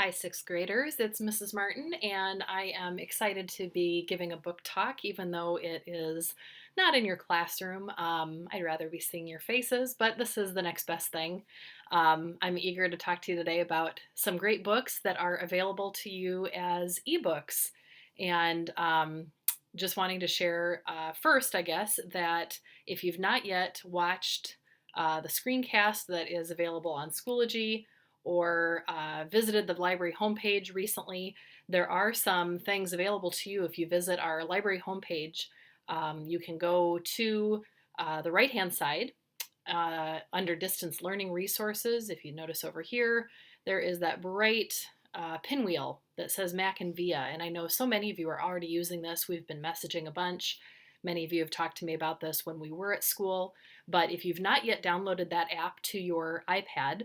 Hi, sixth graders. It's Mrs. Martin, and I am excited to be giving a book talk, even though it is not in your classroom. I'd rather be seeing your faces, but this is the next best thing. I'm eager to talk to you today about some great books that are available to you as ebooks. And just wanting to share first, I guess, that if you've not yet watched the screencast that is available on Schoology, or visited the library homepage recently, there are some things available to you. If you visit our library homepage, you can go to the right-hand side under distance learning resources. If you notice over here, there is that bright pinwheel that says Mac and Via. And I know so many of you are already using this. We've been messaging a bunch. Many of you have talked to me about this when we were at school. But if you've not yet downloaded that app to your iPad,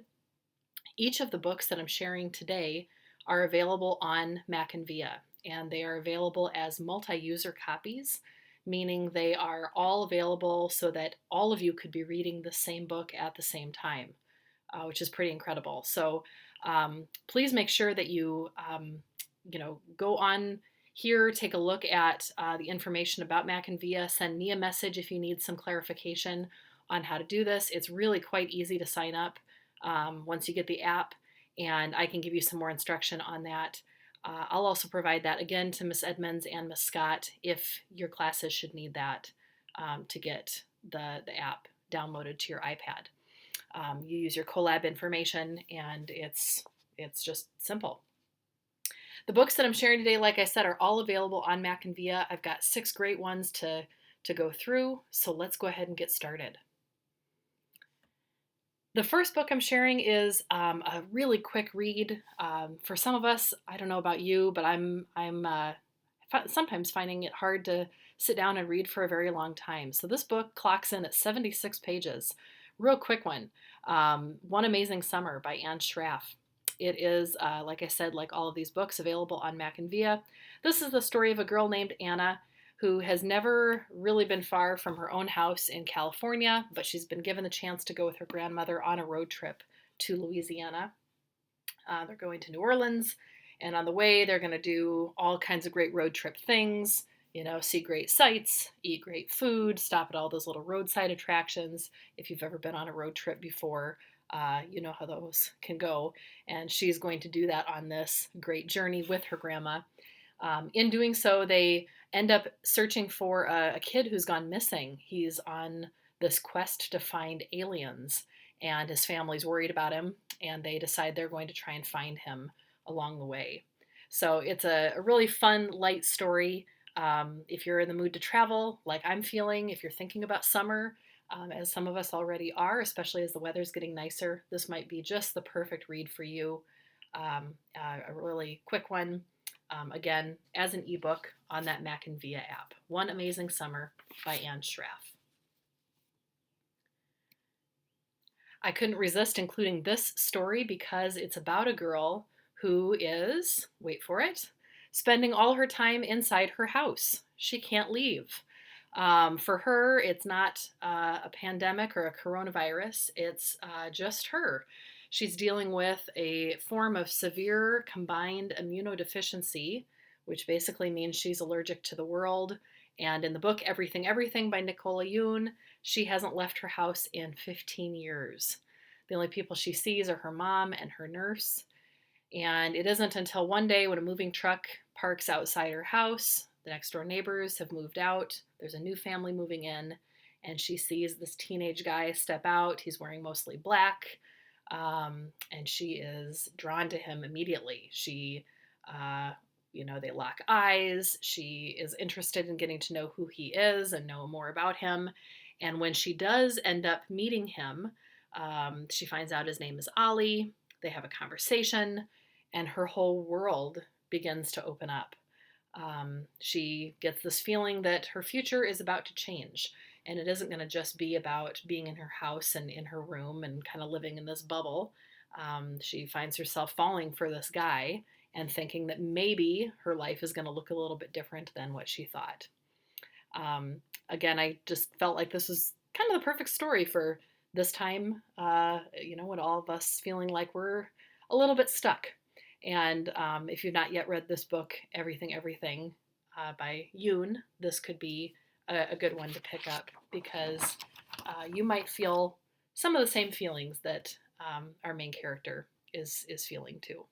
each of the books that I'm sharing today are available on Mac and Via, and they are available as multi-user copies, meaning they are all available so that all of you could be reading the same book at the same time, which is pretty incredible. So please make sure that go on here, take a look at the information about Mac and Via, send me a message if you need some clarification on how to do this. It's really quite easy to sign up once you get the app, and I can give you some more instruction on that. I'll also provide that again to Miss Edmonds and Miss Scott if your classes should need that to get the app downloaded to your iPad. You use your collab information, and it's just simple. The books that I'm sharing today, like I said, are all available on Mac and Via. I've got 6 great ones to go through, so let's go ahead and get started. The first book I'm sharing is a really quick read. For some of us, I don't know about you, but I'm sometimes finding it hard to sit down and read for a very long time. So this book clocks in at 76 pages. Real quick one. One Amazing Summer by Anne Schraff. It is, like I said, like all of these books, available on Mac and Via. This is the story of a girl named Anna who has never really been far from her own house in California, but she's been given the chance to go with her grandmother on a road trip to Louisiana. They're going to New Orleans, and on the way, they're going to do all kinds of great road trip things. See great sights, eat great food, stop at all those little roadside attractions. If you've ever been on a road trip before, you know how those can go. And she's going to do that on this great journey with her grandma. In doing so, they end up searching for a kid who's gone missing. He's on this quest to find aliens, and his family's worried about him, and they decide they're going to try and find him along the way. So it's a really fun, light story. If you're in the mood to travel, like I'm feeling, if you're thinking about summer, as some of us already are, especially as the weather's getting nicer, this might be just the perfect read for you. A really quick one. Again, as an ebook on that Mac and Via app. One Amazing Summer by Anne Schraff. I couldn't resist including this story because it's about a girl who is, wait for it, spending all her time inside her house. She can't leave. For her, it's not a pandemic or a coronavirus, it's just her. She's dealing with a form of severe combined immunodeficiency, which basically means she's allergic to the world. And in the book Everything, Everything by Nicola Yoon, she hasn't left her house in 15 years. The only people she sees are her mom and her nurse. And it isn't until one day when a moving truck parks outside her house, the next door neighbors have moved out, there's a new family moving in, and she sees this teenage guy step out. He's wearing mostly black. And she is drawn to him immediately. They lock eyes. She is interested in getting to know who he is and know more about him. And when she does end up meeting him, she finds out his name is Ali. They have a conversation, and her whole world begins to open up. She gets this feeling that her future is about to change. And it isn't going to just be about being in her house and in her room and kind of living in this bubble. She finds herself falling for this guy and thinking that maybe her life is going to look a little bit different than what she thought. Again, I just felt like this was kind of the perfect story for this time, when all of us feeling like we're a little bit stuck. And if you've not yet read this book, Everything, Everything by Yoon, this could be a good one to pick up because you might feel some of the same feelings that our main character is feeling too.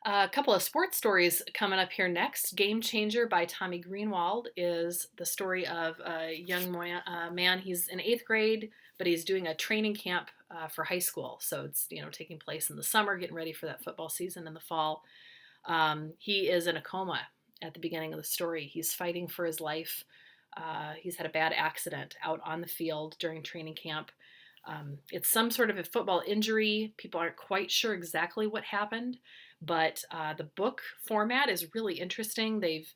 A couple of sports stories coming up here next. Game Changer by Tommy Greenwald is the story of a young man. He's in 8th grade, but he's doing a training camp for high school. So it's taking place in the summer, getting ready for that football season in the fall. He is in a coma at the beginning of the story. He's fighting for his life. He's had a bad accident out on the field during training camp. It's some sort of a football injury. People aren't quite sure exactly what happened, but the book format is really interesting. They've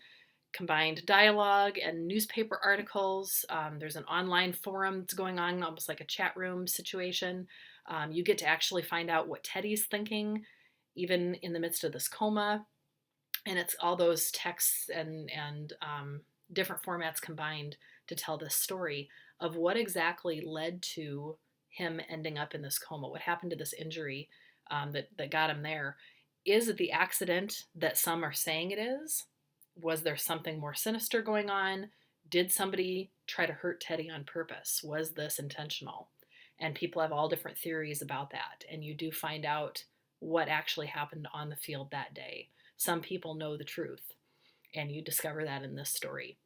combined dialogue and newspaper articles. There's an online forum that's going on, almost like a chat room situation. You get to actually find out what Teddy's thinking, even in the midst of this coma. And it's all those texts and different formats combined to tell this story of what exactly led to him ending up in this coma. What happened to this injury that got him there? Is it the accident that some are saying it is? Was there something more sinister going on? Did somebody try to hurt Teddy on purpose? Was this intentional? And people have all different theories about that. And you do find out what actually happened on the field that day. Some people know the truth, and you discover that in this story.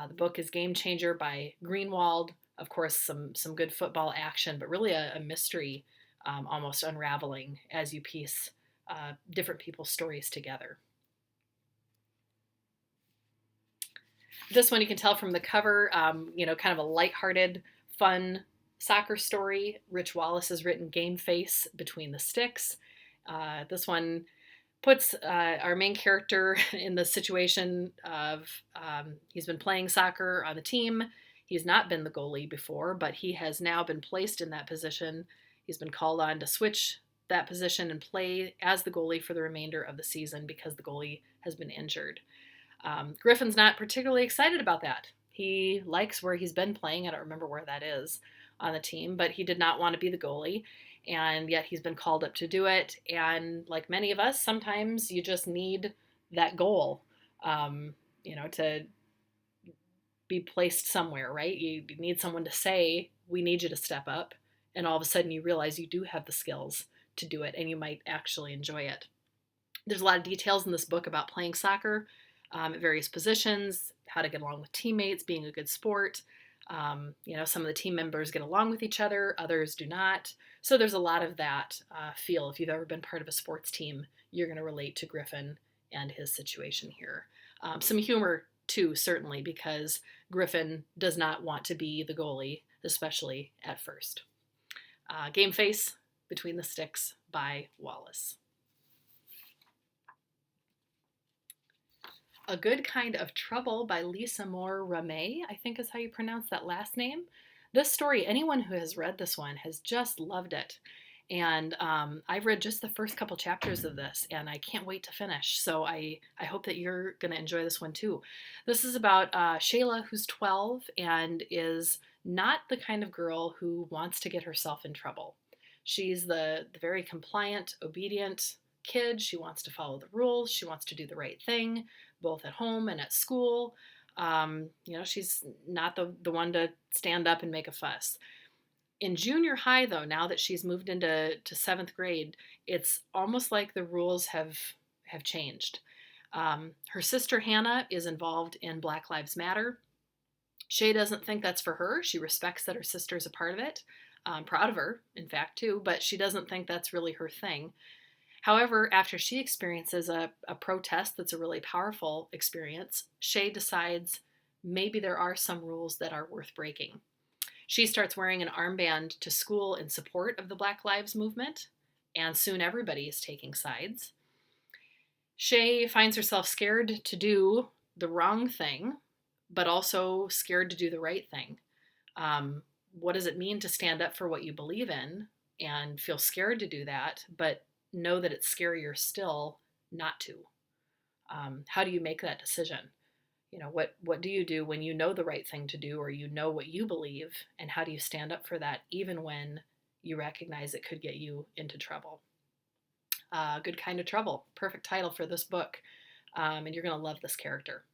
The book is Game Changer by Greenwald. Of course, some good football action, but really a mystery almost unraveling as you piece different people's stories together. This one you can tell from the cover, kind of a lighthearted, fun soccer story. Rich Wallace has written Game Face Between the Sticks. This one puts our main character in the situation of he's been playing soccer on the team. He's not been the goalie before, but he has now been placed in that position. He's been called on to switch that position and play as the goalie for the remainder of the season because the goalie has been injured. Griffin's not particularly excited about that. He likes where he's been playing. I don't remember where that is on the team, but he did not want to be the goalie, and yet he's been called up to do it. And like many of us, sometimes you just need that goal, to be placed somewhere, right? You need someone to say, we need you to step up. And all of a sudden you realize you do have the skills to do it, and you might actually enjoy it. There's a lot of details in this book about playing soccer at various positions, how to get along with teammates, being a good sport. Some of the team members get along with each other, others do not. So there's a lot of that feel. If you've ever been part of a sports team, you're going to relate to Griffin and his situation here. Some humor too, certainly, because Griffin does not want to be the goalie, especially at first. Game Face Between the Sticks by Wallace. A Good Kind of Trouble by Lisa Moore Ramey, I think is how you pronounce that last name. This story, anyone who has read this one has just loved it. And I've read just the first couple chapters of this, and I can't wait to finish. So I hope that you're going to enjoy this one too. This is about Shayla, who's 12 and is not the kind of girl who wants to get herself in trouble. She's the very compliant, obedient kid. She wants to follow the rules. She wants to do the right thing, both at home and at school. She's not the one to stand up and make a fuss. In junior high, though, now that she's moved into 7th grade, it's almost like the rules have changed. Her sister Hannah is involved in Black Lives Matter. Shay doesn't think that's for her. She respects that her sister's a part of it. Proud of her, in fact, too, but she doesn't think that's really her thing. However, after she experiences a protest that's a really powerful experience, Shay decides maybe there are some rules that are worth breaking. She starts wearing an armband to school in support of the Black Lives movement, and soon everybody is taking sides. Shay finds herself scared to do the wrong thing, but also scared to do the right thing. What does it mean to stand up for what you believe in and feel scared to do that, but know that it's scarier still not to? How do you make that decision? What do you do when you know the right thing to do, or you know what you believe, and how do you stand up for that even when you recognize it could get you into trouble. Good Kind of Trouble, perfect title for this book, and you're going to love this character.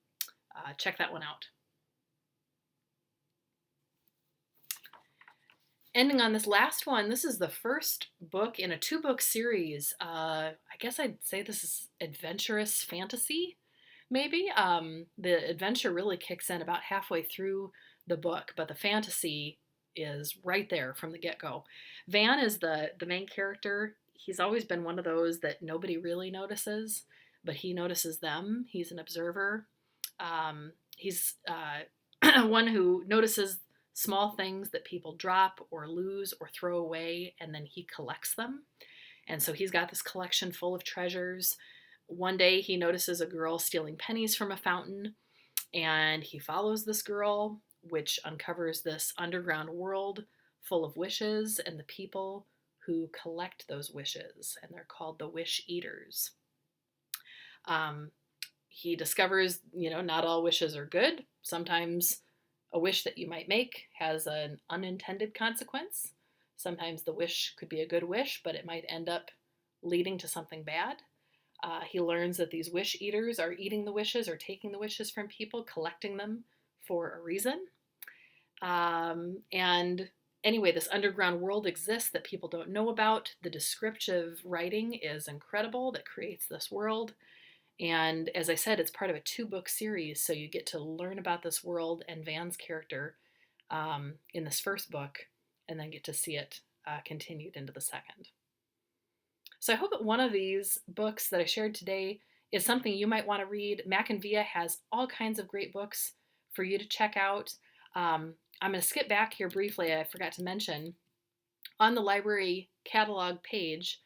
Check that one out. Ending on this last one, this is the first book in a 2-book series. I guess I'd say this is adventurous fantasy, maybe. The adventure really kicks in about halfway through the book, but the fantasy is right there from the get-go. Van is the main character. He's always been one of those that nobody really notices, but he notices them. He's an observer. He's one who notices small things that people drop or lose or throw away, and then he collects them. And so he's got this collection full of treasures. One day he notices a girl stealing pennies from a fountain, and he follows this girl, which uncovers this underground world full of wishes and the people who collect those wishes, and they're called the Wish Eaters. He discovers, not all wishes are good. Sometimes a wish that you might make has an unintended consequence. Sometimes the wish could be a good wish, but it might end up leading to something bad. He learns that these wish eaters are eating the wishes or taking the wishes from people, collecting them for a reason. And anyway, this underground world exists that people don't know about. The descriptive writing is incredible that creates this world. And as I said, it's part of a 2-book series, so you get to learn about this world and Van's character in this first book, and then get to see it continued into the second. So I hope that one of these books that I shared today is something you might want to read. Mac and Via has all kinds of great books for you to check out. I'm going to skip back here briefly. I forgot to mention, on the library catalog page,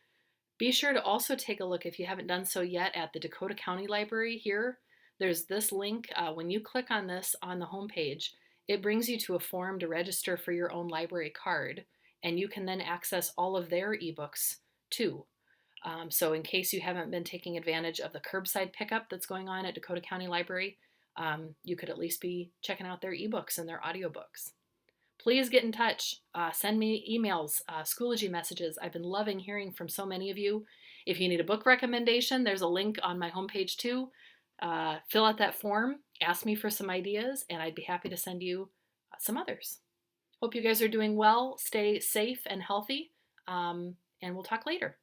be sure to also take a look, if you haven't done so yet, at the Dakota County Library here. There's this link. When you click on this on the homepage, it brings you to a form to register for your own library card, and you can then access all of their ebooks too. So in case you haven't been taking advantage of the curbside pickup that's going on at Dakota County Library, you could at least be checking out their ebooks and their audiobooks. Please get in touch. Send me emails, Schoology messages. I've been loving hearing from so many of you. If you need a book recommendation, there's a link on my homepage too. Fill out that form, ask me for some ideas, and I'd be happy to send you some others. Hope you guys are doing well. Stay safe and healthy, and we'll talk later.